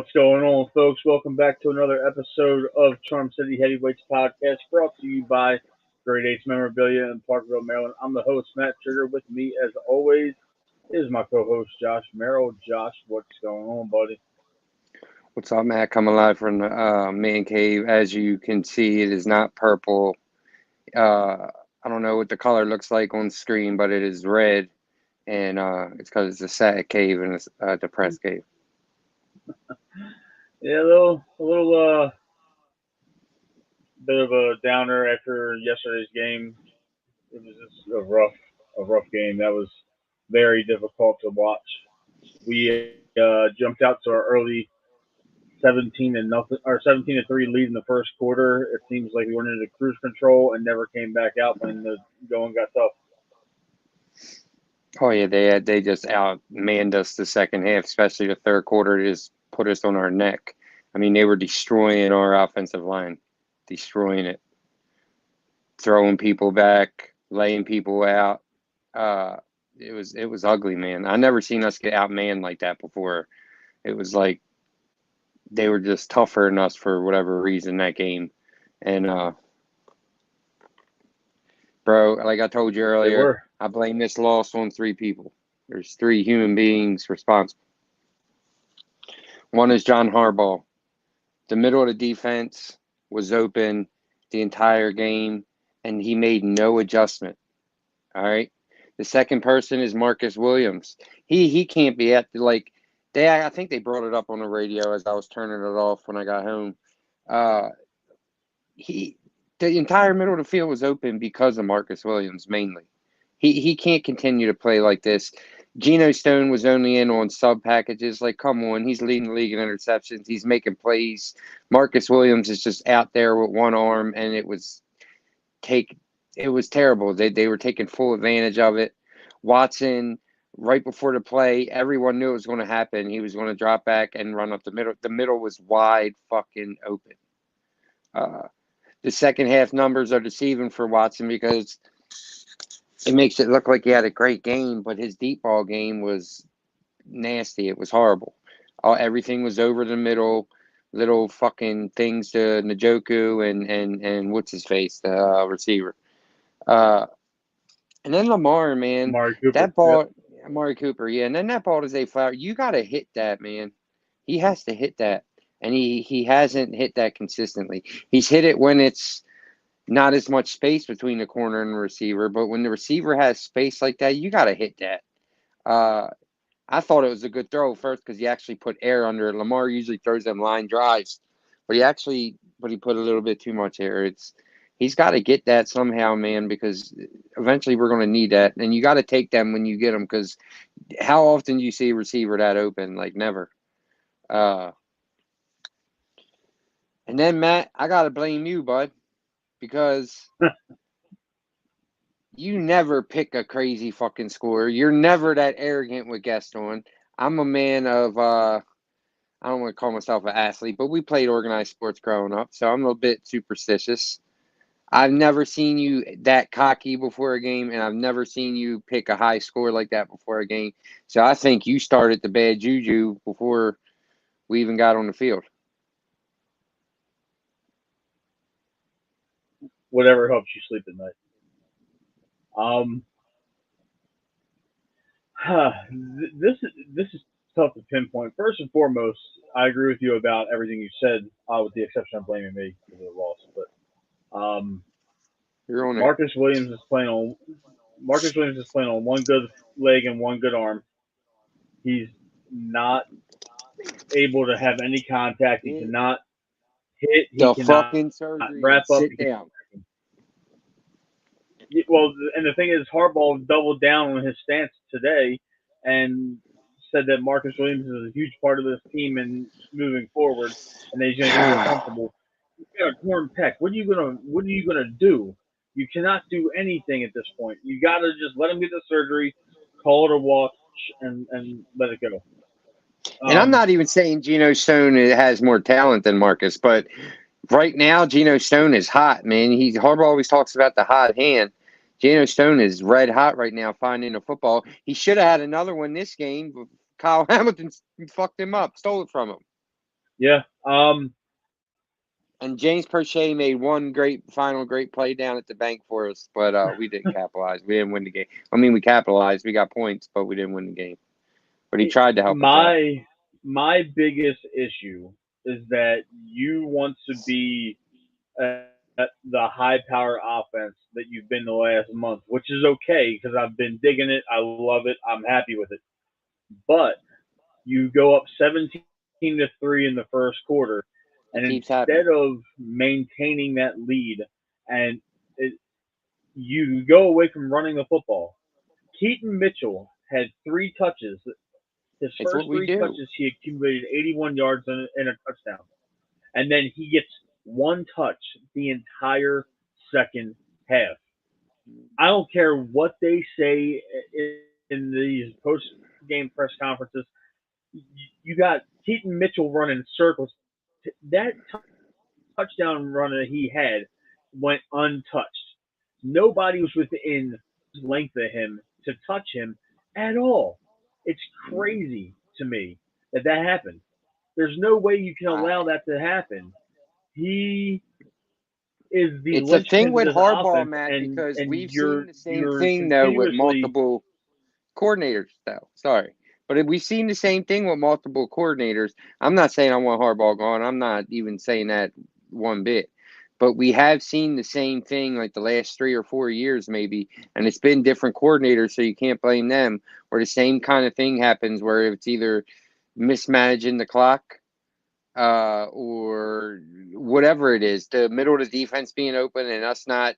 What's going on, folks? Welcome back to another episode of Charm City Heavyweights Podcast, brought to you by Great Eights Memorabilia in Parkville, Maryland. I'm the host, Matt Trigger. With me, as always, is my co-host, Josh Merrill. Josh, what's going on, buddy? What's up, Matt? Coming live from the man cave. As you can see, it is not purple. I don't know what the color looks like on screen, but it is red, and it's because it's a sad cave and it's a depressed cave. Yeah, a little bit of a downer after yesterday's game. It was just a rough game. That was very difficult to watch. We jumped out to our early 17-3 lead in the first quarter. It seems like we went into cruise control and never came back out when the going got tough. Oh yeah, they just outmanned us the second half, especially the third quarter. Just put us on our neck. I mean, they were destroying our offensive line, destroying it, throwing people back, laying people out. Uh, it was ugly, man. I never seen us get outmanned like that before. It was like they were just tougher than us for whatever reason that game. And bro, like I told you They earlier, were. I blame this loss on three people. There's three human beings responsible. One is John Harbaugh. The middle of the defense was open the entire game, and he made no adjustment. All right. The second person is Marcus Williams. He can't be at the like they I think they brought it up on the radio as I was turning it off when I got home. Uh, he the entire middle of the field was open because of Marcus Williams mainly. He can't continue to play like this. Geno Stone was only in on sub packages. Like, come on, he's leading the league in interceptions. He's making plays. Marcus Williams is just out there with one arm, and take it was terrible. They were taking full advantage of it. Watson, right before the play, everyone knew it was going to happen. He was going to drop back and run up the middle. The middle was wide fucking open. Uh, the second half numbers are deceiving for Watson because it makes it look like he had a great game, but his deep ball game was nasty. It was horrible. Everything was over the middle, little fucking things to Njoku and what's his face, the receiver. Uh, and then Lamar, man, Amari Cooper. that ball, Amari Cooper, yeah, and then that ball to Zay Flower, you got to hit that, man. He has to hit that, and he hasn't hit that consistently. He's hit it when it's not as much space between the corner and the receiver, but when the receiver has space like that, you got to hit that. Uh, I thought it was a good throw first because he actually put air under it. Lamar usually throws them line drives, but he put a little bit too much air. He's got to get that somehow, man, because eventually we're going to need that, and you got to take them when you get them because how often do you see a receiver that open? Like never. Uh, and then Matt, I got to blame you, bud, because you never pick a crazy fucking score. You're never that arrogant with Gaston. I'm a man of I don't want to call myself an athlete, but we played organized sports growing up, so I'm a bit superstitious. I've never seen you that cocky before a game, and I've never seen you pick a high score like that before a game. So I think you started the bad juju before we even got on the field. Whatever helps you sleep at night. Um, this is tough to pinpoint. First and foremost, I agree with you about everything you said, with the exception of blaming me for the loss. But You're on it. Marcus Williams is playing on Marcus Williams is playing on one good leg and one good arm. He's not able to have any contact. He cannot hit. He The cannot fucking wrap surgery. up. Sit down. Well, and the thing is, Harbaugh doubled down on his stance today and said that Marcus Williams is a huge part of this team and moving forward, and that he's going to get more comfortable. You got a torn pec. What are you gonna do? You cannot do anything at this point. You got to just let him get the surgery, call it a wash, and let it go. And I'm Um, not even saying Geno Stone has more talent than Marcus, but right now Geno Stone is hot, man. Harbaugh always talks about the hot hand. Geno Stone is red hot right now finding a football. He should have had another one this game. But Kyle Hamilton fucked him up, stole it from him. Yeah. And James Prochet made one great play down at the bank for us, but we didn't capitalize. We didn't win the game. I mean, we capitalized. We got points, but we didn't win the game. But he tried to help us out. My biggest issue is that you want to be at the high power offense that you've been the last month, which is okay because I've been digging it. I love it. I'm happy with it. But you go up 17-3 in the first quarter, and It keeps instead happening. of maintaining that lead, and it, you go away from running the football. Keaton Mitchell had 3 touches. His It's first what we three do. touches, he accumulated 81 yards and a touchdown. And then he gets one touch the entire second half. I don't care what they say in these post game press conferences. You got Keaton Mitchell running circles. That touchdown run that he had went untouched. Nobody was within arm's length of him to touch him at all. It's crazy to me that that happened. There's no way you can allow I, that to happen. He is the it's a thing linchpin to with this Harbaugh, offense, Matt, and because and we've seen you're the same you're thing though with continuously. multiple coordinators, though. Sorry. But we've seen the same thing with multiple coordinators. I'm not saying I want Harbaugh gone. I'm not even saying that one bit. But we have seen the same thing like the last 3 or 4 years, maybe, and it's been different coordinators, so you can't blame them. Where the same kind of thing happens, where it's either mismanaging the clock, or whatever it is, the middle of the defense being open and us not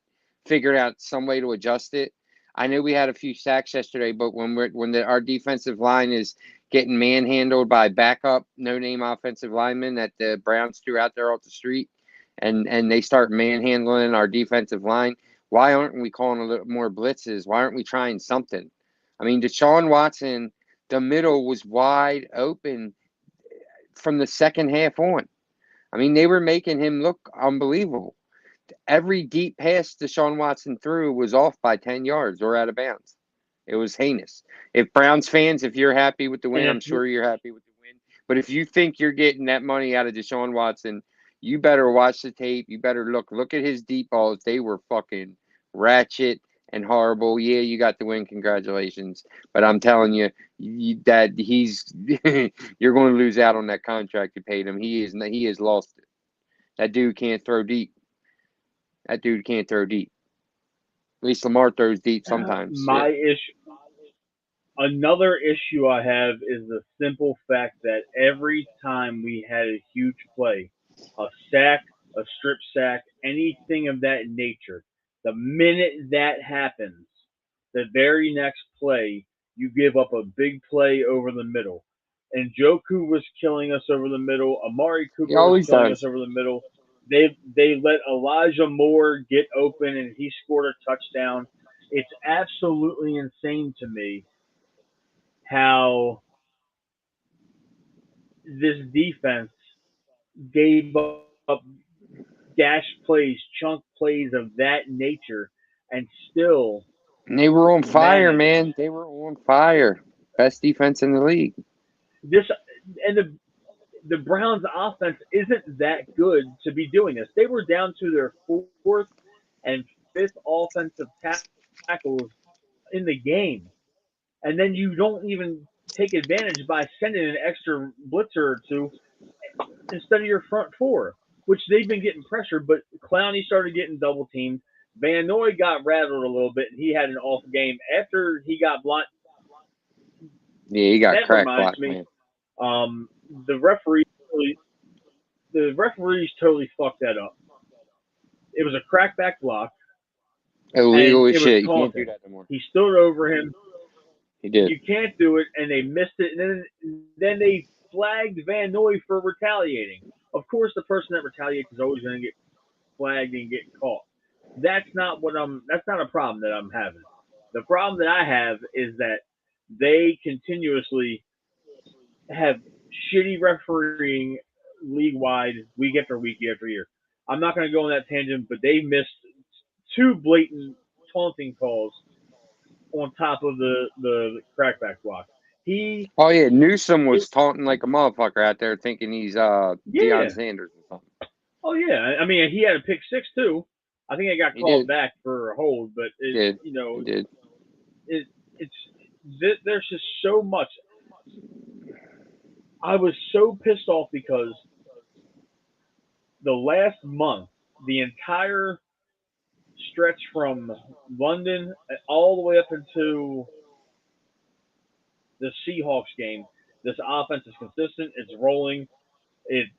figuring out some way to adjust it. I know we had a few sacks yesterday, but our defensive line is getting manhandled by backup no name offensive linemen that the Browns threw out there off the street, and they start manhandling our defensive line. Why aren't we calling a little more blitzes? Why aren't we trying something? I mean, Deshaun Watson, the middle was wide open from the second half on. I mean, they were making him look unbelievable. Every deep pass Deshaun Watson threw was off by 10 yards or out of bounds. It was heinous. If Browns fans, if you're happy with the And win, I'm if sure you're happy with the win. But if you think you're getting that money out of Deshaun Watson, you better watch the tape. You better look at his deep balls. They were fucking ratchet and horrible. Yeah, you got the win. Congratulations. But I'm telling you, that he's you're going to lose out on that contract you paid him. He has lost it. That dude can't throw deep. That dude can't throw deep. At least Lamar throws deep sometimes. my Shit. issue, another issue I have is the simple fact that every time we had a huge play, a sack, a strip sack, anything of that nature, the minute that happens, the very next play, you give up a big play over the middle. And Joku was killing us over the middle. Amari He Cooper was always killing us does. over the middle. They let Elijah Moore get open and he scored a touchdown. It's absolutely insane to me how this defense gave up dash plays, chunk plays of that nature, and still And they were on fire, managed man. They were on fire. Best defense in the league. this. And the Browns' offense isn't that good to be doing this. They were down to their fourth and fifth offensive tackles in the game, and then you don't even take advantage by sending an extra blitzer or two instead of your front four, which they've been getting pressure. But Clowney started getting double teamed. Van Noy got rattled a little bit, and he had an off game after he got blind. Yeah, he got That crack reminds blocked, me, man. the referee, the referees totally fucked that up. It was a crackback block, and Illegal as it was shit. You can't do taunting. that no more. He stood over him. He did. You can't do it, and they missed it. And then they flagged Van Noy for retaliating. Of course, the person that retaliates is always going to get flagged and get caught. That's not what I'm. That's not a problem that I'm having. The problem that I have is that they continuously have shitty refereeing league wide week after week after year. I'm not going to go on that tangent, but they missed 2 blatant taunting calls on top of the crackback block. Oh yeah, Newsom was taunting like a motherfucker out there, thinking he's Deion Yeah. Sanders or something. Oh yeah. I mean, he had a pick six too. I think it got He called did. back for a hold, but He did. you know, He did. it it's there's just so much. I was so pissed off because the last month, the entire stretch from London all the way up into the Seahawks game, this offense is consistent. It's rolling. It's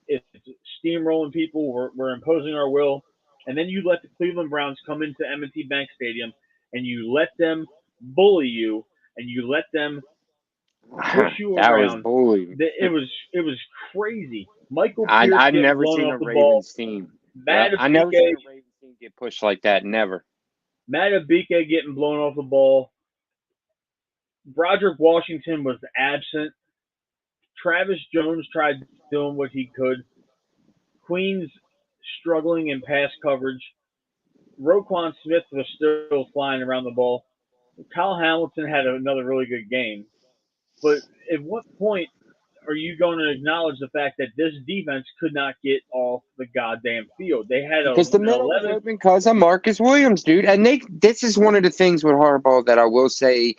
steamrolling people. We're imposing our will, and then you let the Cleveland Browns come into M&T Bank Stadium, and you let them bully you, and you let them push you That was around. bullying. It was crazy. Michael Pierce I've getting never blown seen off a the ball. Ravens team. Yep. I never seen Matabike, a Ravens team get pushed like that. Never. Matabike getting blown off the ball. Broderick Washington was absent. Travis Jones tried doing what he could. Queens struggling in pass coverage. Roquan Smith was still flying around the ball. Kyle Hamilton had another really good game. But at what point are you going to acknowledge the fact that this defense could not get off the goddamn field? They had Because the an middle was 11. open because of Marcus Williams, dude. And this is one of the things with Harbaugh that I will say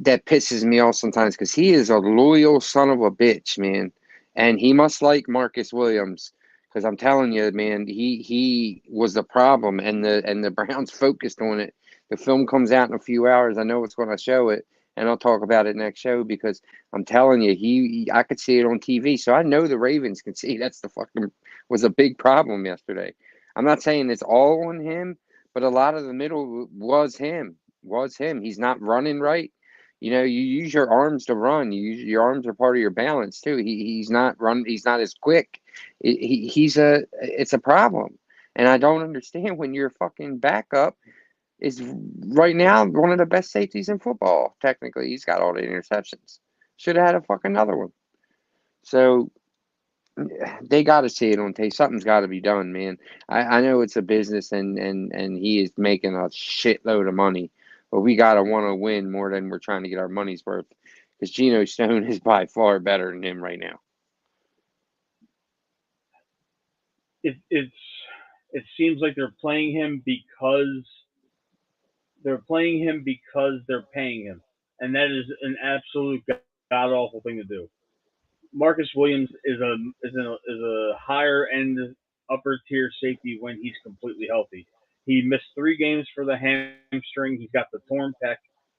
that pisses me off sometimes because he is a loyal son of a bitch, man. And he must like Marcus Williams. Because I'm telling you, man, he was the problem, and the Browns focused on it. The film comes out in a few hours. I know it's going to show it, and I'll talk about it next show because I'm telling you, I could see it on TV, so I know the Ravens can see. That's the fucking was a big problem yesterday. I'm not saying it's all on him, but a lot of the middle was him. Was him. He's not running right. You know, you use your arms to run. Your arms are part of your balance too. He's not run. He's not as quick. It's a problem, and I don't understand when your fucking backup is right now one of the best safeties in football. Technically, he's got all the interceptions. Should have had a fucking another one. So they got to see it on tape. Something's got to be done, man. I know it's a business, and he is making a shitload of money, but we got to want to win more than we're trying to get our money's worth. Because Geno Stone is by far better than him right now. It seems like they're playing him because they're paying him, and that is an absolute god awful thing to do. Marcus Williams is a higher end upper tier safety when he's completely healthy. He missed 3 games for the hamstring. He's got the torn pec.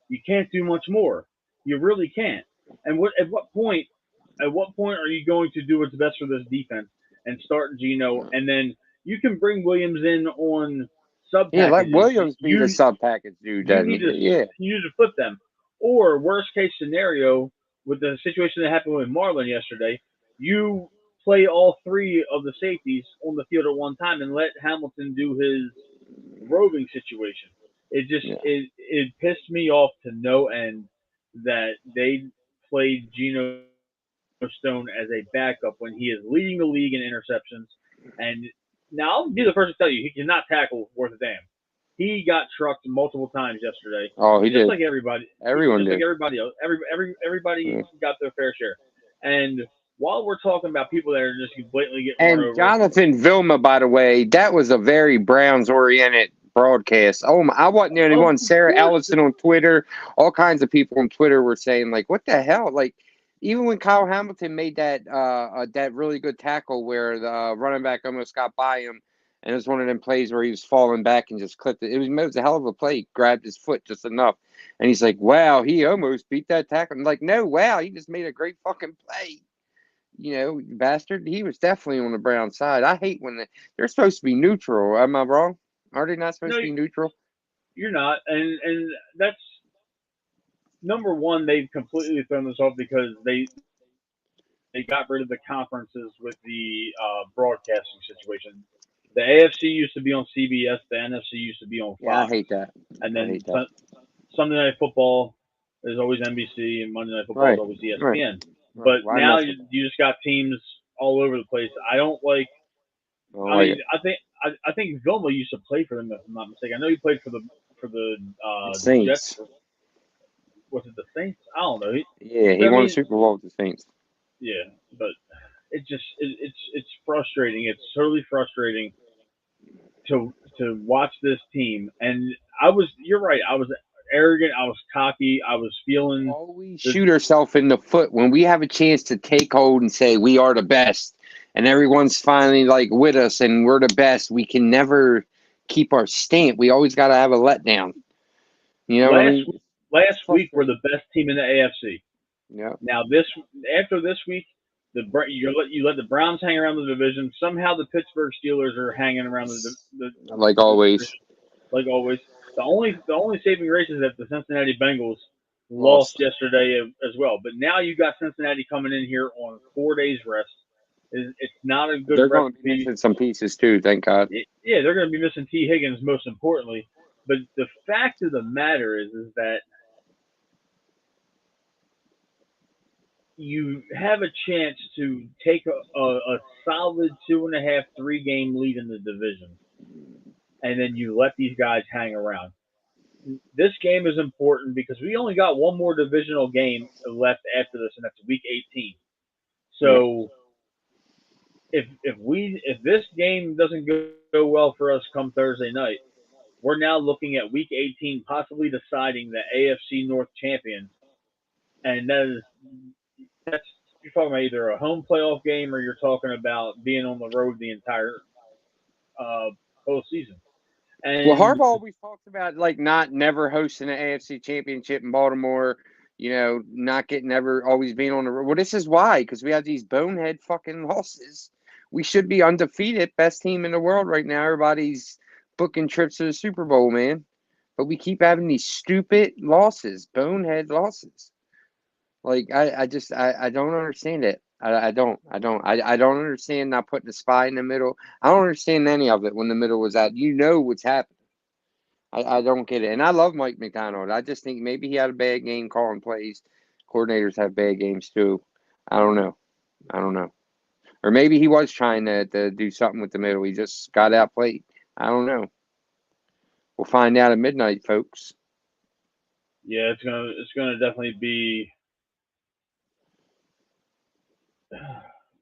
You can't do much more. You really can't. And at what point are you going to do what's best for this defense and start Geno, and then you can bring Williams in on sub Yeah, let packages. Williams be the You sub package dude. you Then need to yeah, flip them. Or worst case scenario, with the situation that happened with Marlon yesterday, you play all 3 of the safeties on the field at one time and let Hamilton do his roving situation. It just yeah. it pissed me off to no end that they played Geno Stone as a backup when he is leading the league in interceptions. And now I'll be the first to tell you he cannot tackle worth a damn. He got trucked multiple times yesterday, Oh, he just did. like everybody, Everyone just like did. everybody else. Everybody Yeah. got their fair share. And while we're talking about people that are just blatantly getting run And over, Jonathan Vilma, by the way, that was a very Browns oriented broadcast. Oh my, I wasn't the only of one. Sarah course, Ellison on Twitter, all kinds of people on Twitter were saying like, "What the hell?" Like, even when Kyle Hamilton made that really good tackle where the running back almost got by him, and it was one of them plays where he was falling back and just clipped it. It was a hell of a play. He grabbed his foot just enough, and he's like, "Wow, he almost beat that tackle." I'm like, "No, wow, he just made a great fucking play." You know, bastard. He was definitely on the Brown side. I hate when they're supposed to be neutral. Am I wrong? Are they not supposed no, to be neutral? you're not, and that's number one. They've completely thrown this off because they got rid of the conferences with the broadcasting situation. The AFC used to be on CBS, the NFC used to be on Yeah, I Fox, hate that. and I then hate that. Sunday Night Football is always NBC, and Monday Night Football is Right, always right, ESPN. right. But Why now mess you, with that? you just got teams all over the place. I don't like. I don't I like mean, it. I think Vilma used to play for them, if I'm not mistaken. I know he played for the The Jets. Saints. was it the Saints? I don't know. Yeah, But he I won the mean, Super Bowl with the Saints. yeah, but it's frustrating. It's totally frustrating to watch this team. And you're right. I was arrogant. I was cocky. I was feeling Always the shoot ourselves in the foot when we have a chance to take hold and say we are the best, and everyone's finally like with us and we're the best. We can never keep our stamp. We always got to have a letdown. You know what I last mean? It's last week we're frustrating. the best team in the AFC. Yeah, Now after this week, you let the Browns hang around the division. Somehow the Pittsburgh Steelers are hanging around like the always, division like always. The only saving grace is that the Cincinnati Bengals lost lost. yesterday as well. But now you got Cincinnati coming in here on 4 days rest. It's not a good They're going to be recipe. missing some pieces too. Thank God. Yeah, they're going to be missing T. Higgins most importantly. But the fact of the matter is that you have a chance to take a solid 2.5, 3 game lead in the division, and then you let these guys hang around. This game is important because we only got one more divisional game left after this, and that's week 18. Yeah, So if this game doesn't go well for us come Thursday night, we're now looking at week 18 possibly deciding the AFC North champions, and that's you're talking about either a home playoff game or you're talking about being on the road the entire uh, postseason. well, And Harbaugh always talks about like not never hosting an AFC Championship in Baltimore. You know, not getting ever always being on the road. Well, this is why because we have these bonehead fucking losses. We should be undefeated, best team in the world right now. Everybody's booking trips to the Super Bowl, man. But we keep having these stupid losses, bonehead losses. Like I don't understand it. I don't understand not putting a spy in the middle. I don't understand any of it when the middle was out. You know what's happening. I don't get it. And I love Mike McDonald. I just think maybe he had a bad game calling plays. Coordinators have bad games too. I don't know. I don't know. Or maybe he was trying to do something with the middle. He just got outplayed. I don't know. We'll find out at midnight, folks. yeah, it's gonna definitely be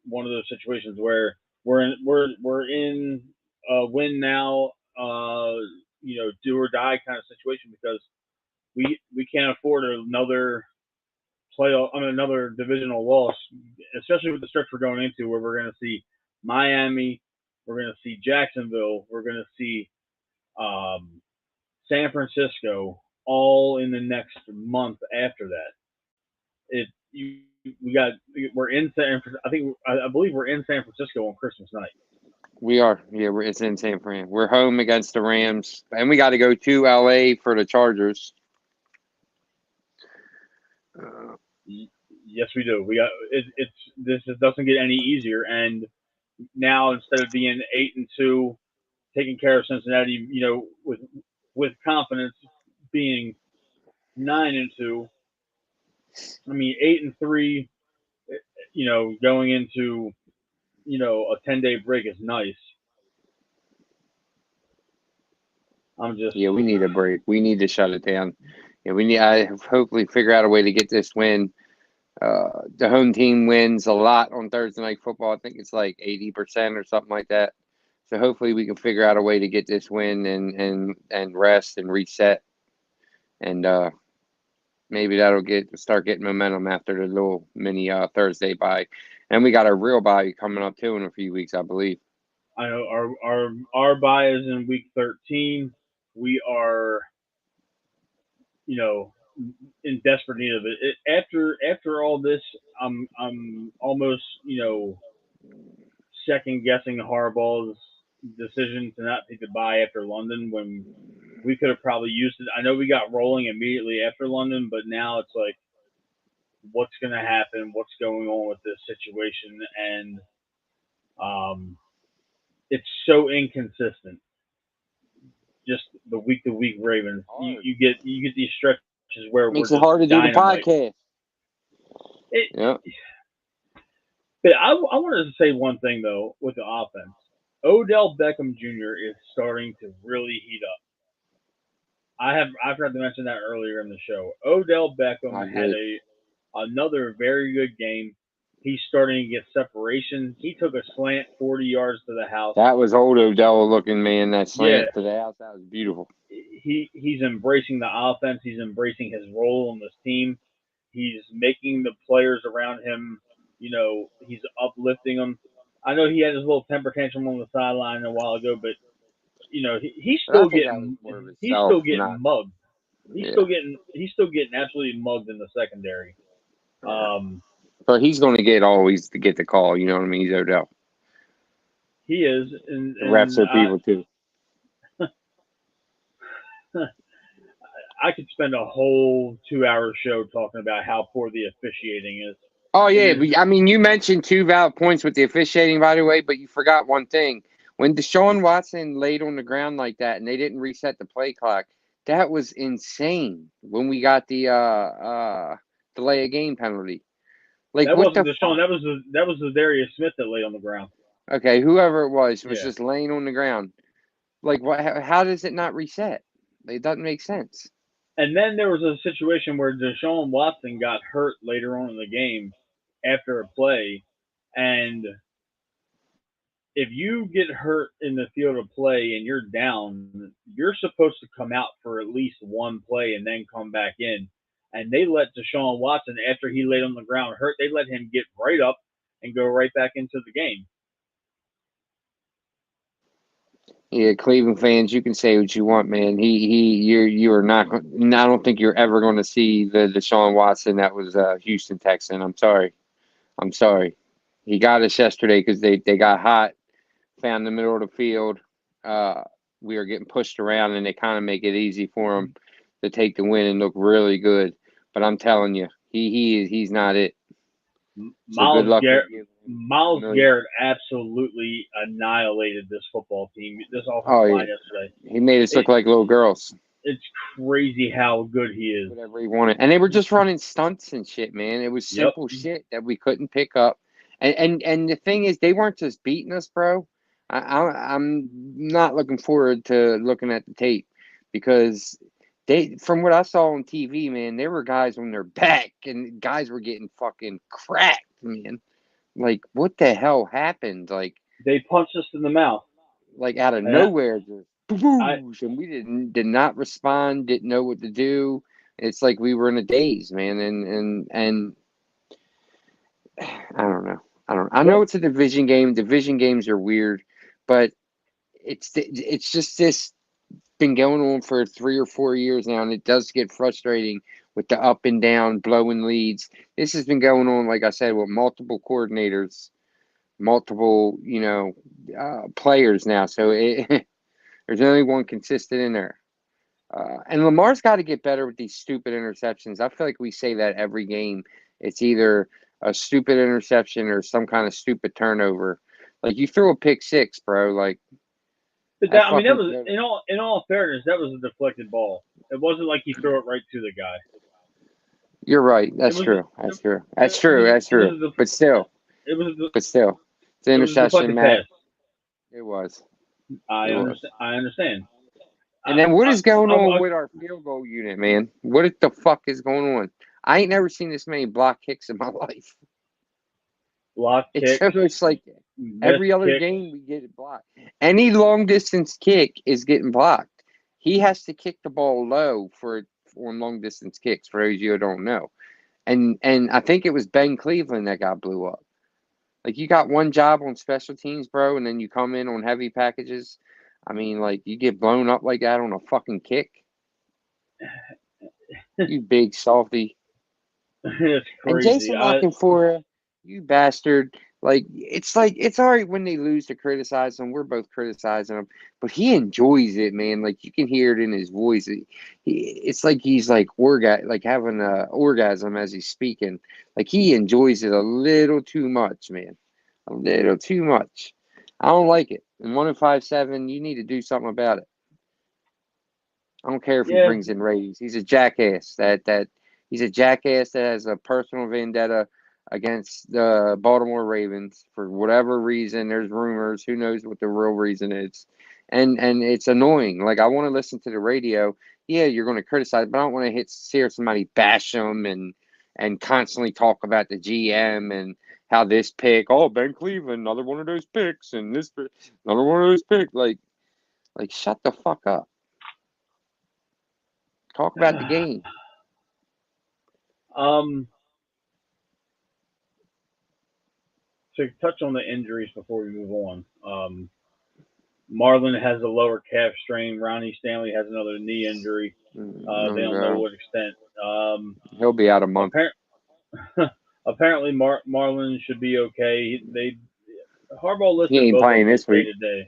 one of those situations where we're in a win now, do or die kind of situation because we can't afford another another divisional loss, especially with the stretch we're going into where we're going to see Miami, we're going to see Jacksonville, we're going to see um, San Francisco, all in the next month after that. It you we got we're in I believe we're in San Francisco on Christmas night. We are. Yeah, it's in San Fran. We're home against the Rams, and we got to go to LA for the Chargers. Uh, Yes, we do. We got it's this doesn't get any easier, and now instead of being 8-2, taking care of Cincinnati, with confidence, being 9-2. I mean 8-3. Going into a 10-day break is nice. I'm just yeah, we need a break. We need to shut it down. Yeah, we need. I hopefully figure out a way to get this win. The home team wins a lot on Thursday night football. I think it's like 80% or something like that. So hopefully we can figure out a way to get this win and rest and reset, and maybe that'll start getting momentum after the little mini Thursday bye. And we got a real bye coming up too in a few weeks, I believe. I know our bye is in week 13. We are you know in desperate need of After all this, I'm almost second guessing Harbaugh's decision to not take the bye after London when we could have probably used it. I know we got rolling immediately after London, but now it's like, what's going to happen? What's going on with this situation? And um, it's so inconsistent. Just the week to week Ravens, Hard. you get these stretches where we're Makes it just hard to do the dynamite. podcast. It, Yeah. but I wanted to say one thing though with the offense. Odell Beckham Jr. is starting to really heat up. I forgot to mention that earlier in the show. Odell Beckham I had agree. another very good game. He's starting to get separation. He took a slant 40 yards to the house. That was old Odell looking, man. That Yeah, slant to the house, that was beautiful. he's embracing the offense. He's embracing his role on this team. He's making the players around him. He's uplifting them. I know he had his little temper tantrum on the sideline a while ago, but he's But I still think that was getting more of he's himself, still getting not mugged. yeah. He's still getting absolutely mugged in the secondary. Yeah. Um, But he's going to get always to get the call. You know what I mean? He's Odell. he is, and The refs are people too. I could spend a whole 2 hour show talking about how poor the officiating is. Oh It yeah, is. but, I mean, you mentioned two valid points with the officiating, by the way, but you forgot one thing. When Deshaun Watson laid on the ground like that, and they didn't reset the play clock, that was insane. When we got the delay of game penalty, like That what wasn't the Deshaun. fuck? That was the Darius Smith that laid on the ground. Okay, whoever it was Yeah. just laying on the ground. Like what? How does it not reset? Like, it doesn't make sense. And then there was a situation where Deshaun Watson got hurt later on in the game after a play, and if you get hurt in the field of play and you're down, you're supposed to come out for at least one play and then come back in. And they let Deshaun Watson, after he laid on the ground hurt, they let him get right up and go right back into the game. Yeah, Cleveland fans, you can say what you want, man. You are not. I don't think you're ever going to see the Deshaun Watson that was Houston Texan. I'm sorry. I'm sorry. He got us yesterday because they got hot, found the middle of the field. Uh, we were getting pushed around, and they kind of make it easy for him to take the win and look really good. But I'm telling you, he's not it. So good Miles luck with Garrett, you. Miles Million. Garrett absolutely annihilated this football team, this Oh offensive yeah, line yesterday. he made us It, look like little girls. it's crazy how good he is. Whatever he wanted. And they were just running stunts and shit, man. It was Yep. simple shit that we couldn't pick up. And the thing is, they weren't just beating us, bro. I'm not looking forward to looking at the tape because from what I saw on TV, man, there were guys on their back and guys were getting fucking cracked, man. Like, what the hell happened? They punched us in the mouth. Like out of And nowhere, just I, boosh, and we did not respond, didn't know what to do. It's like we were in a daze, man, and I don't know. I know well, it's a division game. Division games are weird, but it's just this been going on for 3 or 4 years now, and it does get frustrating with the up and down blowing leads. This has been going on, like I said, with multiple coordinators, multiple players now. So there's only one consistent in there. And Lamar's got to get better with these stupid interceptions. I feel like we say that every game. It's either a stupid interception or some kind of stupid turnover. Like you throw a pick six, bro. Like but I that fucking was in all fairness, that was a deflected ball. It wasn't like he threw it right to the guy. You're right. It That's was true. it, That's true. it That's true. was That's it was true. But still, it was but still, it's an it was a interception, deflected Matt. pass. It was. I It was. understand. I understand. And then what I, is going I, on I, with our field goal unit, man? What the fuck is going on? I ain't never seen this many block kicks in my life. block It's kicks, almost like missed every other kicks. game we get it blocked. Any long distance kick is getting blocked. He has to kick the ball low for on long distance kicks. For those of you who don't know, and I think it was Ben Cleveland that got blew up. Like you got one job on special teams, bro, and then you come in on heavy packages. I mean, like you get blown up like that on a fucking kick. You big softy. It's And crazy. Jason Lockenfora, you bastard. Like it's all right when they lose to criticize him. We're both criticizing him, but he enjoys it, man. Like you can hear it in his voice. It's like he's like like having a orgasm as he's speaking. Like he enjoys it a little too much, man. A little too much. I don't like it. And 105.7, you need to do something about it. I don't care if he Yeah, brings in ratings. He's a jackass. He's a jackass that has a personal vendetta against the Baltimore Ravens for whatever reason. There's rumors. Who knows what the real reason is? And it's annoying. Like I want to listen to the radio yeah, you're going to criticize, but I don't want to hear somebody bash them and constantly talk about the GM and how this pick, oh, Ben Cleveland, another one of those picks, and this, another one of those picks. Like shut the fuck up. Talk about the game. To touch on the injuries before we move on, Marlon has a lower calf strain. Ronnie Stanley has another knee injury. They don't know what extent. He'll be out a month. Apparently, Marlon should be okay. Harbaugh listed He ain't both playing of them this week. today.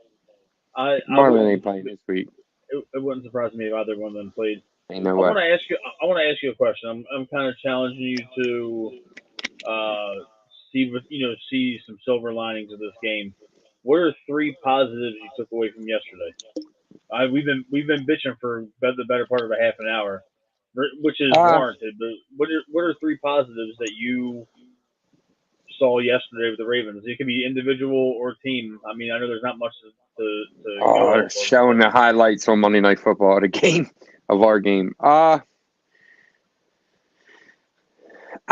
Marlon ain't playing this week. It wouldn't surprise me if either one of them played. Ain't no way. I want to ask you a question. I'm kind of challenging you to see some silver linings of this game. What are 3 positives you took away from yesterday? We've been bitching for the better part of a half an hour, which is warranted. But what are 3 positives that you saw yesterday with the Ravens? It could be individual or team. I mean, I know there's not much to go off of. Showing the highlights on Monday Night Football of the game of our game. I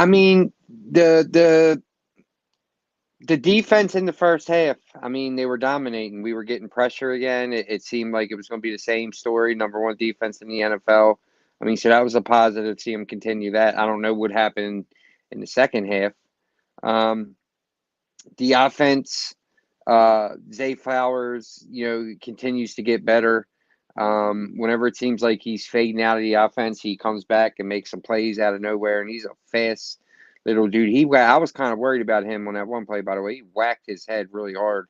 mean, the defense in the first half, I mean, they were dominating. We were getting pressure again. It seemed like it was going to be the same story, number 1 defense in the NFL. I mean, so that was a positive. See them continue that. I don't know what happened in the second half. The offense, Zay Flowers, continues to get better. Whenever it seems like he's fading out of the offense, he comes back and makes some plays out of nowhere, and he's a fast little dude. I was kind of worried about him on that one play, by the way. He whacked his head really hard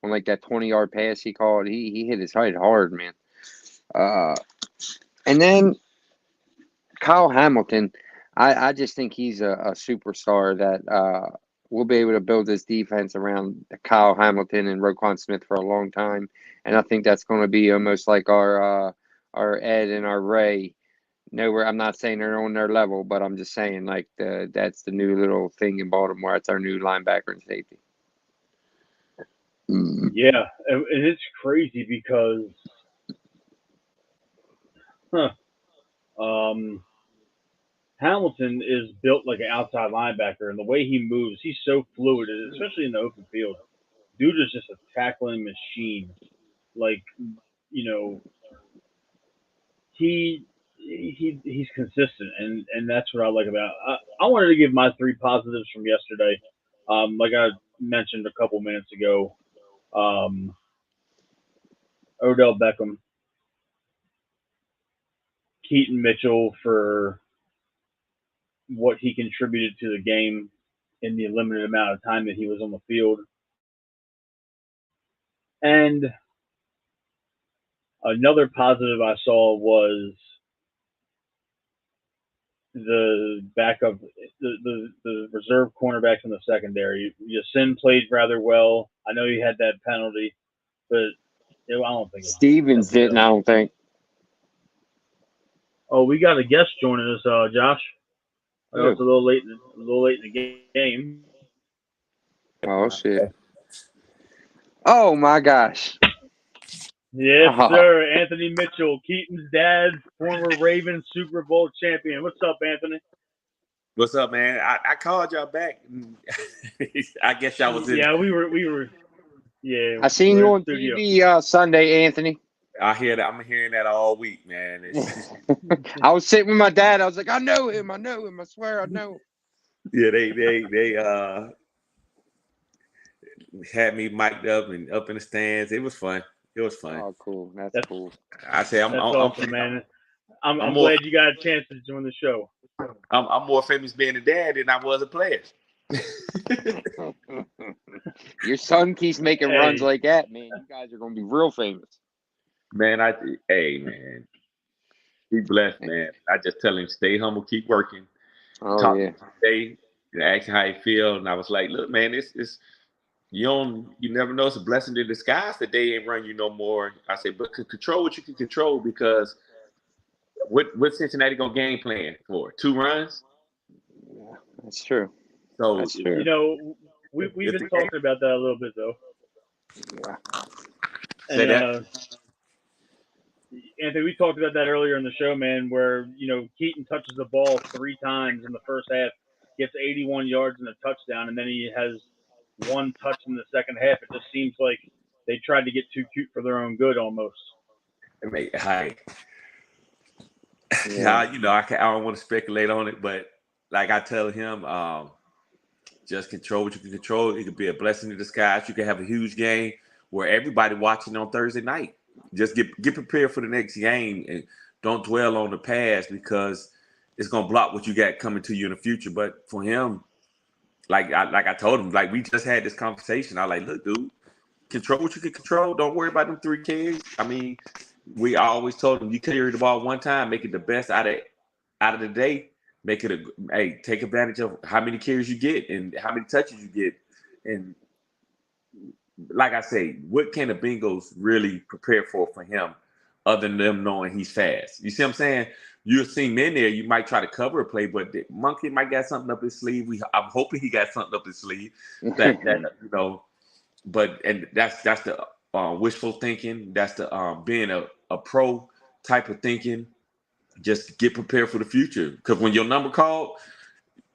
on like that 20-yard pass he called. He hit his head hard, man. And then Kyle Hamilton, I just think he's a superstar that we'll be able to build this defense around Kyle Hamilton and Roquan Smith for a long time. And I think that's going to be almost like our Ed and our Ray. Nowhere, I'm not saying they're on their level, but I'm just saying like that's the new little thing in Baltimore. It's our new linebacker and safety. Yeah, and it's crazy because Hamilton is built like an outside linebacker, and the way he moves, he's so fluid, especially in the open field. Dude is just a tackling machine. Like, he's consistent, and that's what I like about. I wanted to give my 3 positives from yesterday. Like I mentioned a couple minutes ago, Odell Beckham, Keaton Mitchell for what he contributed to the game in the limited amount of time that he was on the field. And another positive I saw was the backup, the reserve cornerbacks in the secondary. Yasin played rather well. I know he had that penalty, but I don't think Stevens didn't. I don't think. Oh, we got a guest joining us, Josh. I know it's a little late in the game. Oh shit! Oh my gosh! Yes, sir. Anthony Mitchell, Keaton's dad, former Ravens Super Bowl champion. What's up, Anthony? What's up, man? I called y'all back. I guess y'all was in. Yeah, we were. Yeah, I seen you on TV Sunday, Anthony. I hear that. I'm hearing that all week, man. I was sitting with my dad. I was like, I know him. I swear, I know him. Yeah, they had me mic'd up and up in the stands. It was fun. Oh, cool. That's cool. I say I'm awesome, man. I'm glad you got a chance to join the show. I'm more famous being a dad than I was a player. Your son keeps making runs like that, man. You guys are gonna be real famous. Man, man. Be blessed, man. I just tell him stay humble, keep working. Oh yeah. Stay, ask him how you feel. And I was like, look, man, it's you never know, it's a blessing in disguise that they ain't run you no more. I said, but control what you can control, because what Cincinnati gonna game plan for? 2 runs? Yeah, that's true. So that's true. We've been talking about that a little bit though. Yeah. And Anthony, we talked about that earlier in the show, man, where, Keaton touches the ball 3 times in the first half, gets 81 yards and a touchdown, and then he has 1 touch in the second half. It just seems like they tried to get too cute for their own good almost. I mean, hi. Yeah. I don't want to speculate on it, but like I tell him, just control what you can control. It could be a blessing in disguise. You can have a huge game where everybody watching on Thursday night. Just get prepared for the next game and don't dwell on the past because it's gonna block what you got coming to you in the future. But for him, like I told him, like we just had this conversation. I like, look, dude, control what you can control. Don't worry about them 3 kids. I mean, we always told him you carry the ball one time, make it the best out of the day. Make it take advantage of how many carries you get and how many touches you get. And like I say, what can the Bengals really prepare for him other than them knowing he's fast? You see what I'm saying? You'll see him in there, you might try to cover a play, but the monkey might got something up his sleeve. I'm hoping he got something up his sleeve that but and that's the wishful thinking. That's the being a pro type of thinking. Just get prepared for the future. Because when your number called,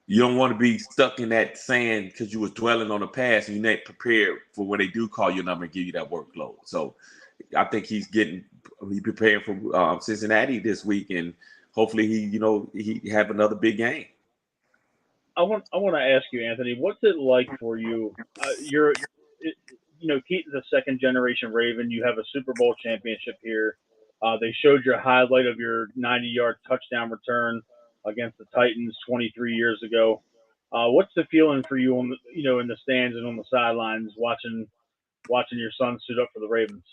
you don't want to be stuck in that sand because you was dwelling on the past and you're not prepared for when they do call your number and give you that workload. So I think he's preparing for Cincinnati this week, and hopefully he have another big game. I want to ask you, Anthony, what's it like for you? Keaton's a second generation Raven. You have a Super Bowl championship here. They showed your highlight of your 90-yard touchdown return against the Titans 23 years ago. What's the feeling for you in the stands and on the sidelines watching your son suit up for the Ravens?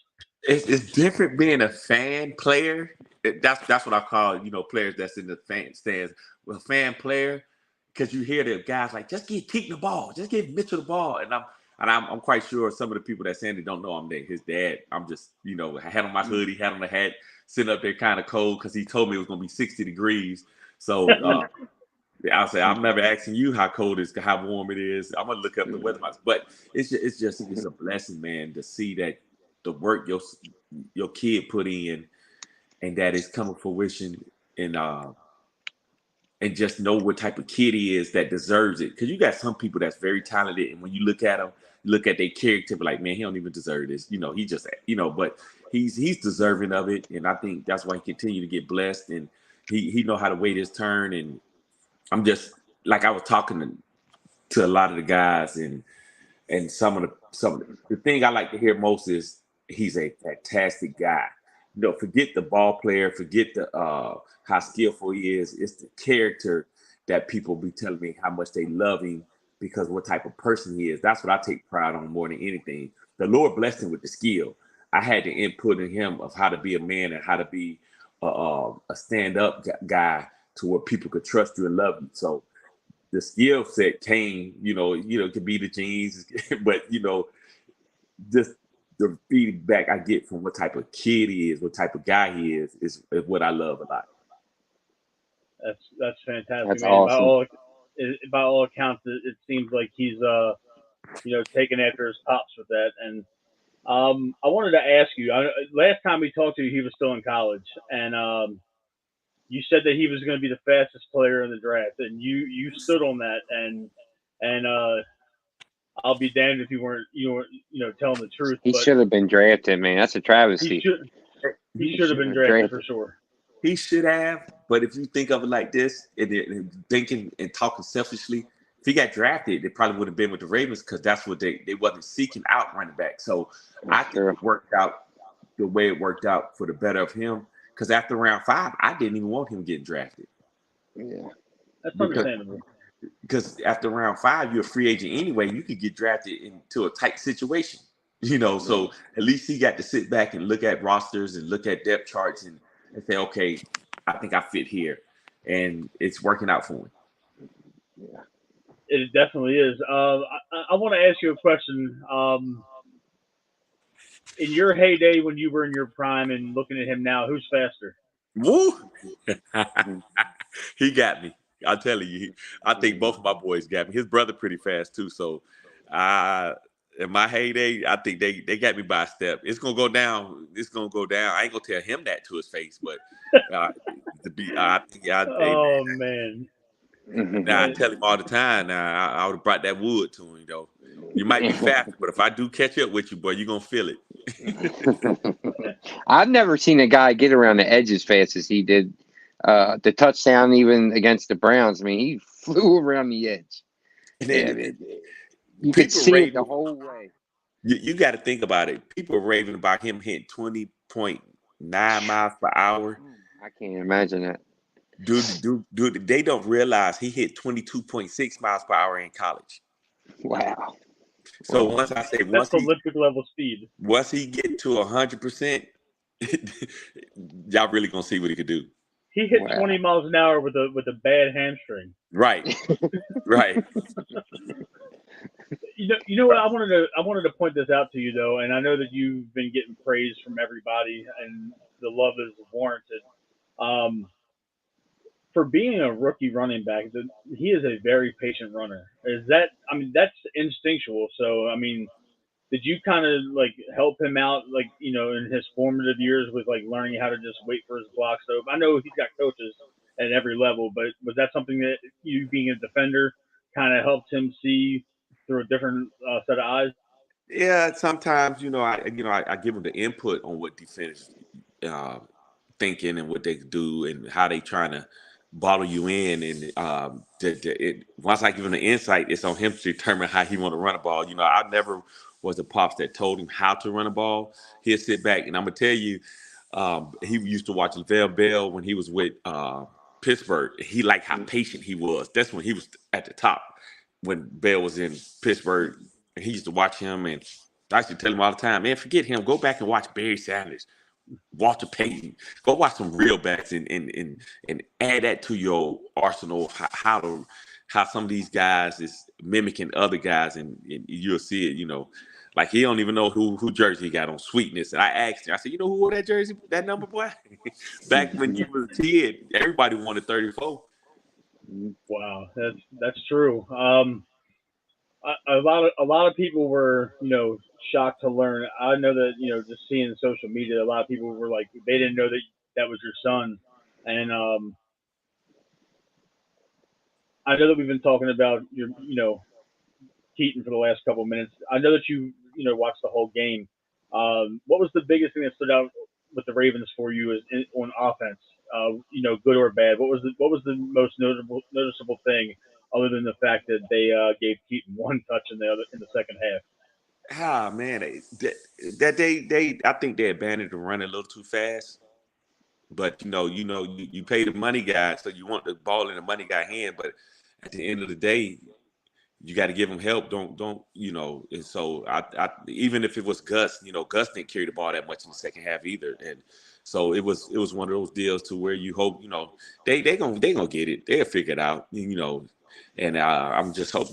It's different being a fan player. That's what I call players that's in the fan stands. A fan player, because you hear the guys like, just give Keaton the ball, just give Mitchell the ball, and I'm quite sure some of the people that saying they don't know I'm his dad. I'm just, I had on my hoodie, had on the hat, sitting up there kind of cold because he told me it was going to be 60 degrees. So I'll say, I'm never asking you how cold it is, how warm it is. I'm going to look up the weather. But it's a blessing, man, to see that the work your kid put in and that it's coming to fruition and just know what type of kid he is that deserves it. Because you got some people that's very talented, and when you look at them, look at their character, but like, man, he don't even deserve this. He just, but he's deserving of it, and I think that's why he continue to get blessed, and he know how to wait his turn. And I'm just like, I was talking to a lot of the guys, and some of the thing I like to hear most is he's a fantastic guy. Forget the ball player, forget the how skillful he is. It's the character that people be telling me how much they love him because what type of person he is. That's what I take pride on more than anything. The Lord blessed him with the skill. I had the input in him of how to be a man and how to be a stand-up guy to where people could trust you and love you. So the skill set came, it could be the genes, but just the feedback I get from what type of kid he is, what type of guy he is what I love a lot. That's fantastic, That's man. awesome. By all accounts, it seems like he's taking after his pops with that. And I wanted to ask you. Last time we talked to you, he was still in college, and you said that he was going to be the fastest player in the draft, and you stood on that. And I'll be damned if you weren't telling the truth. He should have been drafted, man. That's a travesty. He should have been drafted for sure. He should have, but if you think of it like this, and thinking and talking selfishly, if he got drafted, it probably would have been with the Ravens because that's what they wasn't seeking out running back. So I think it worked out the way it worked out for the better of him. Because after round 5, I didn't even want him getting drafted. Yeah, that's understandable. Because after round 5, you're a free agent anyway. You could get drafted into a tight situation, So at least he got to sit back and look at rosters and look at depth charts and say, okay, I think I fit here, and it's working out for him. Yeah, it definitely is. I want to ask you a question. In your heyday, when you were in your prime, and looking at him now, who's faster? Woo! He got me. I'll tell you. I think both of my boys got me. His brother pretty fast too. So, in my heyday, I think they got me by a step. It's gonna go down. It's gonna go down. I ain't gonna tell him that to his face, but I think hey, Oh man. now I tell him all the time. Now I would have brought that wood to him though. You might be fast, but if I do catch up with you, boy, you're gonna feel it. I've never seen a guy get around the edge as fast as he did. The touchdown, even against the Browns. I mean, he flew around the edge. And then Yeah, you could see it the whole way. You got to think about it. People are raving about him hitting 20.9 miles per hour. I can't imagine that. Dude, they don't realize he hit 22.6 miles per hour in college. Wow. So once Olympic level speed. Once he get to 100%, y'all really gonna see what he could do. He hit 20 miles an hour with a bad hamstring. Right. Right. You know what, I wanted to point this out to you though, and I know that you've been getting praise from everybody, and the love is warranted. For being a rookie running back, he is a very patient runner. That's instinctual. So I mean, did you kind of like help him out, like in his formative years with like learning how to just wait for his blocks? So I know he's got coaches at every level, but was that something that you, being a defender, kind of helped him see through a different set of eyes? Yeah, sometimes I give them the input on what defenders thinking and what they do and how they trying to bottle you in, and once I give him the insight, it's on him to determine how he want to run a ball. I never was a pops that told him how to run a ball. He'll sit back, and I'm gonna tell you, he used to watch Le'Veon Bell when he was with Pittsburgh. He liked how patient he was. That's when he was at the top when Bell was in Pittsburgh. And he used to watch him, and I used to tell him all the time, man, forget him. Go back and watch Barry Sanders, Walter Payton. Go watch some real backs and add that to your arsenal. How some of these guys is mimicking other guys, and you'll see it. Like he don't even know who jersey he got on. Sweetness. And I asked him, I said, you know who wore that jersey, that number, boy? Back when you was a kid, everybody wanted 34. Wow, that's true. A lot of people were shocked to learn. I know that just seeing social media, a lot of people were like, they didn't know that was your son, and I know that we've been talking about your Keaton for the last couple of minutes. I know that you watched the whole game. What was the biggest thing that stood out with the Ravens for you on offense? Good or bad? What was the most noticeable thing, other than the fact that they gave Keaton one touch in the second half? Ah, man, they I think they abandoned the run a little too fast. But you pay the money guy, so you want the ball in the money guy hand. But at the end of the day, you got to give him help. Don't. And so I even if it was Gus, Gus didn't carry the ball that much in the second half either. And so it was one of those deals to where you hope they gonna get it. They'll figure it out. And I'm just hope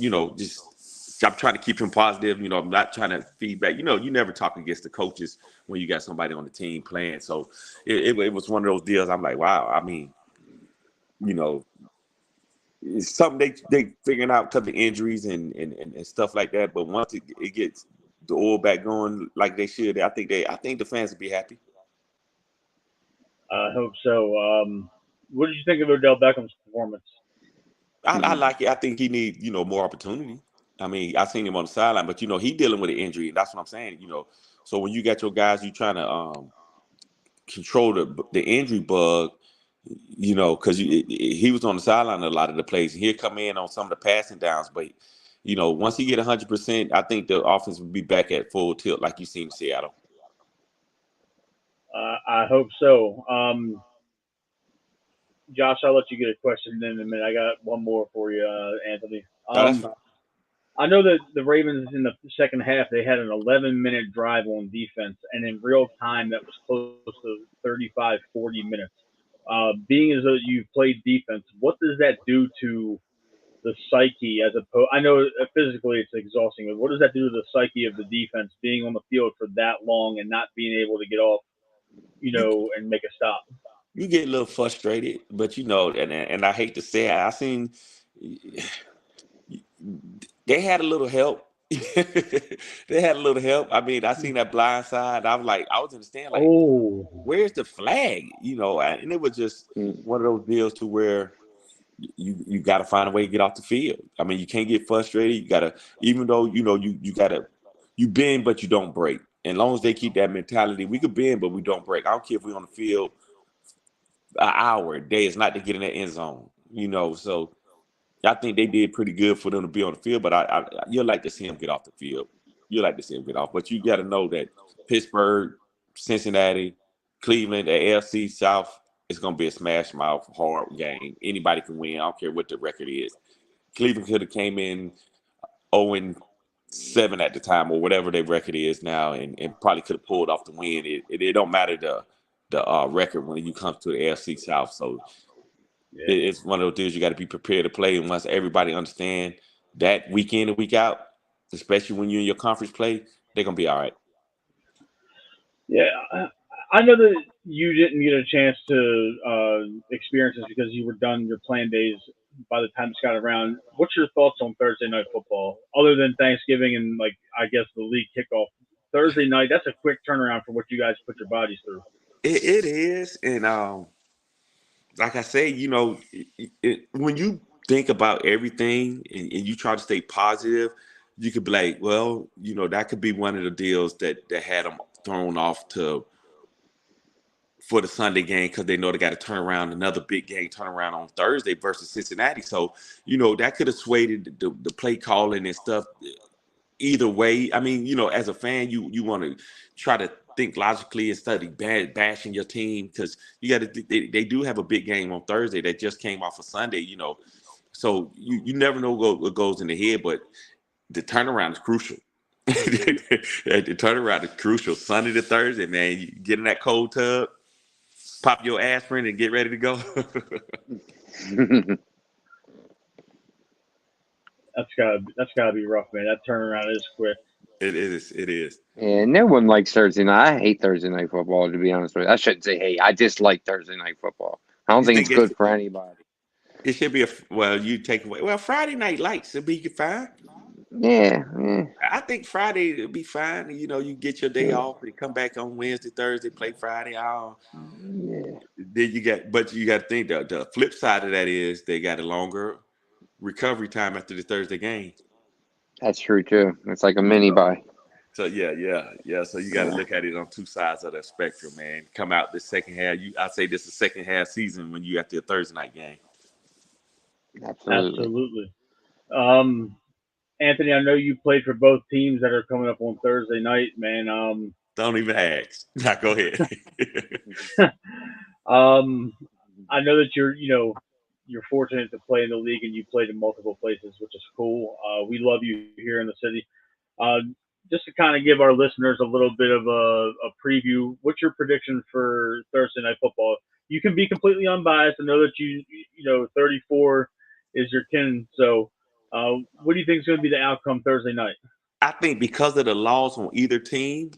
I'm trying to keep him positive. I'm not trying to feedback. You never talk against the coaches when you got somebody on the team playing. So it was one of those deals. I'm like, wow. I mean, it's something they figuring out because of injuries and stuff like that. But once it gets the oil back going like they should, I think the fans will be happy. I hope so. What did you think of Odell Beckham's performance? I like it. I think he needs more opportunity. I mean, I seen him on the sideline, but he dealing with an injury, and that's what I'm saying. So when you got your guys, you trying to control the injury bug, because he was on the sideline a lot of the plays, and he'll come in on some of the passing downs. But once he get 100%, I think the offense will be back at full tilt, like you seen in Seattle. I hope so. Josh, I'll let you get a question in a minute. I got one more for you, Anthony. I know that the Ravens in the second half, they had an 11-minute drive on defense, and in real time, that was close to 35, 40 minutes. Being as though you've played defense, what does that do to the psyche as opposed? I know physically it's exhausting, but what does that do to the psyche of the defense being on the field for that long and not being able to get off, and make a stop? You get a little frustrated, but and I hate to say it, I seen they had a little help. They had a little help. I mean, I seen that blind side. I was like, I was in the stand like, Oh, where's the flag? And it was just Mm. one of those deals to where you got to find a way to get off the field. I mean, you can't get frustrated. You got to, even though you got to, you bend but you don't break. And as long as they keep that mentality, we could bend but we don't break. I don't care if we're on the field an hour a day. It's not to get in that end zone. So I think they did pretty good for them to be on the field. But you'd like to see them get off the field. You like to see them get off, but you got to know that Pittsburgh, Cincinnati, Cleveland, the AFC South, it's going to be a smash mouth hard game. Anybody can win. I don't care what the record is. Cleveland could have came in 0-7 at the time or whatever their record is now, and probably could have pulled off the win. It don't matter the record when you come to the AFC South. So yeah. it's one of those deals you got to be prepared to play. And once everybody understand that week in and week out, especially when you're in your conference play, they're gonna be all right. Yeah, I know that you didn't get a chance to experience this because you were done your playing days by the time it's got around. What's your thoughts on Thursday night football, other than Thanksgiving and like I guess the league kickoff? Thursday night, that's a quick turnaround for what you guys put your bodies through. It is, and like I say, when you think about everything and you try to stay positive, you could be like, well, that could be one of the deals that had them thrown off for the Sunday game because they know they got to turn around another big game, turn around on Thursday versus Cincinnati. So, that could have swayed the play calling and stuff either way. I mean, as a fan, you want to try to think logically instead of bashing your team because you got to. They do have a big game on Thursday that just came off of Sunday. So you never know what goes in the head, but the turnaround is crucial. The turnaround is crucial. Sunday to Thursday, man, you get in that cold tub, pop your aspirin, and get ready to go. That's gotta be rough, man. That turnaround is quick. It is. It is. And no one likes Thursday night. I hate Thursday night football, to be honest with you. I shouldn't say hate. I dislike Thursday night football. I don't You think think it's good for anybody. it should be you take away. Well, Friday night lights will be fine. Yeah, yeah. I think Friday will be fine. You get your day off and come back on Wednesday, Thursday, play Friday. Yeah. Then but you got to think the flip side of that is they got a longer recovery time after the Thursday game. That's true too. It's like a mini buy. So yeah. So you got to look at it on two sides of that spectrum, man. Come out the second half. I say this is second half season when you after a Thursday night game. Absolutely. Absolutely. Anthony, I know you played for both teams that are coming up on Thursday night, man. Don't even ask. Now go ahead. I know that you're fortunate to play in the league and you played in multiple places, which is cool. We love you here in the city. Uh, just to kind of give our listeners a little bit of a preview, what's your prediction for Thursday night football? You can be completely unbiased. I know that 34 is your kin. So, what do you think is going to be the outcome Thursday night? I think because of the laws on either team,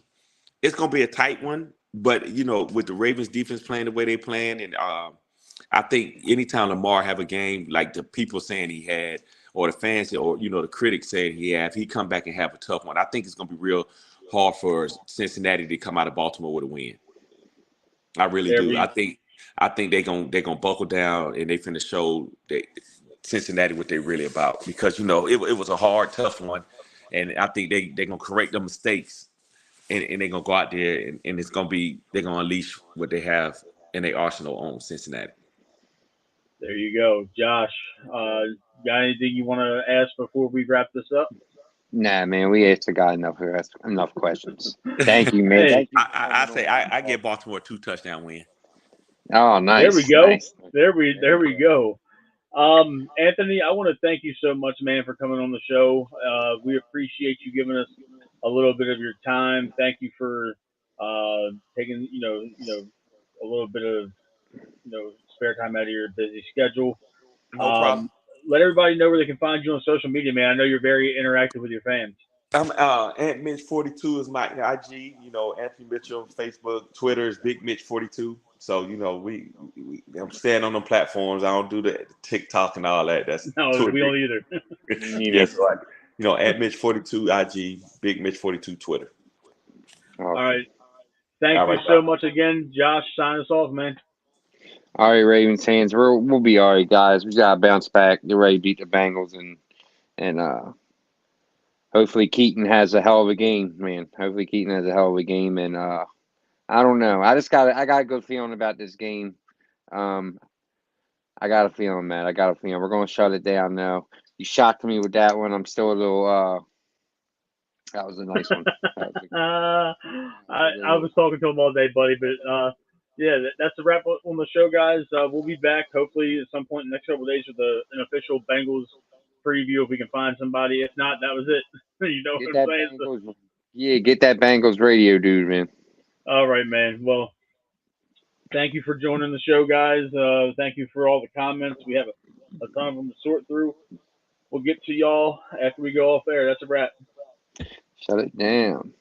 it's going to be a tight one. But with the Ravens defense playing the way they playing, and I think anytime Lamar have a game like the people saying he had, or the fans, or the critics saying he come back and have a tough one. I think it's going to be real hard for Cincinnati to come out of Baltimore with a win. I really do. I think they're gonna buckle down and they finna show Cincinnati what they're really about because it was a hard, tough one, and I think they're gonna correct the mistakes and they're gonna go out there and it's gonna be they're gonna unleash what they have in their arsenal on Cincinnati. There you go, Josh. Got anything you want to ask before we wrap this up? Nah, man, we asked the guy enough questions. Thank you, man. Hey, Thank you. I say I give Baltimore a 2-touchdown win. Oh, nice. There we go. Nice. There we go. Anthony, I want to thank you so much, man, for coming on the show. We appreciate you giving us a little bit of your time. Thank you for taking a little bit of spare time out of your busy schedule. No problem. Let everybody know where they can find you on social media, man. I know you're very interactive with your fans. I'm Ant Mitch 42 is my IG. Anthony Mitchell, Facebook, Twitter is Big Mitch 42. So I'm staying on them platforms. I don't do the TikTok and all that. That's no, Twitter. we don't either. Yeah, so At Mitch42 IG, Big Mitch42 Twitter. All right. Thank All you right, so bro. much again. Josh, sign us off, man. All right, Ravens fans, we'll be all right, guys. We gotta bounce back, get ready to beat the Bengals, and hopefully Keaton has a hell of a game, man. Hopefully Keaton has a hell of a game, and I don't know. I got a good feeling about this game. I got a feeling, man. I got a feeling we're gonna shut it down now. You shocked me with that one. I'm still a little. That was a nice one. I was talking to him all day, buddy, but yeah, that's a wrap on the show, guys. We'll be back hopefully at some point in the next couple of days with an official Bengals preview if we can find somebody. If not, that was it. You know Get what I'm that saying? Bengals. Yeah, get that Bengals radio, dude, man. All right, man. Well, thank you for joining the show, guys. Thank you for all the comments. We have a ton of them to sort through. We'll get to y'all after we go off air. That's a wrap. Shut it down.